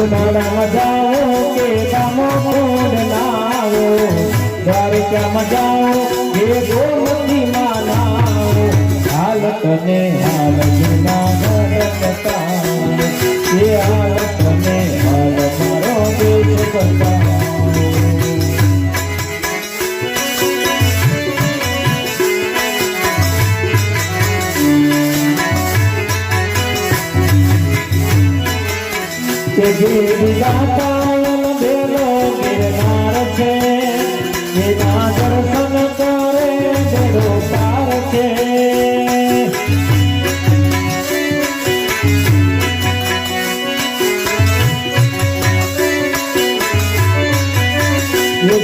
ઉનાળામાં જાઓ કે દામોદ નાવો, દ્વારકામાં જાઓ કે ગોમતીમાં નાવો, હાલત ને હાલ જૂનાગઢ બતાવો, એ હાલત ને હાલ મારો દેશ બતાવો. કે જે વિધાતાયન બેલો ગિરનાર છે, એના દર્શન કરે બેડો પાર છે.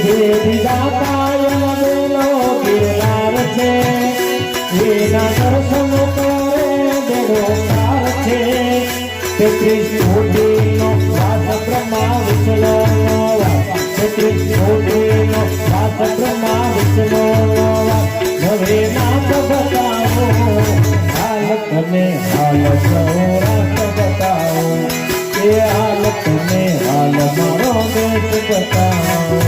જે વિધાતાયન બેલો ગિરનાર છે, એના દર્શન કરે બેડો પાર છે. તેત્રીસ કોટીનો વાસ બ્રહ્મા વિષ્ણુ વાસ, તેત્રીસ કોટીનો વાસ બ્રહ્મા વિષ્ણુ વાસ. હવે નાથ બતાવો, હાલત ને હાલ સૌરાષ્ટ્ર બતાવો, એ હાલત ને હાલ મારો દેશ બતાવો.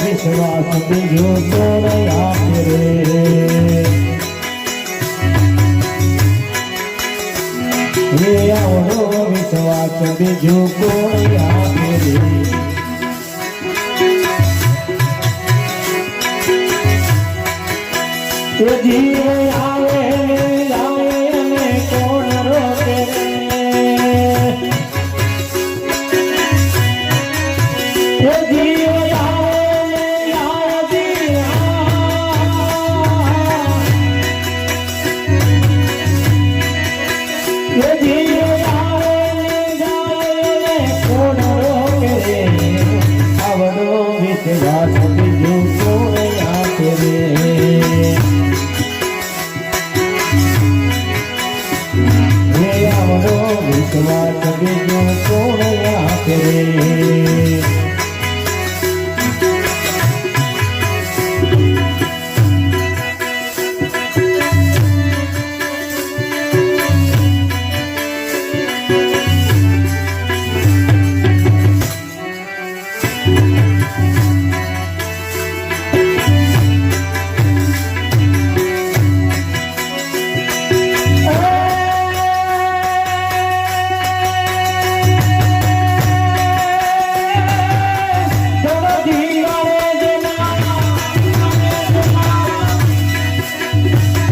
વિશ્વાસ બીજો કોણ આપે રે, રે આવડો વિશ્વાસ બીજો કોણ આપે રે. એ જીવ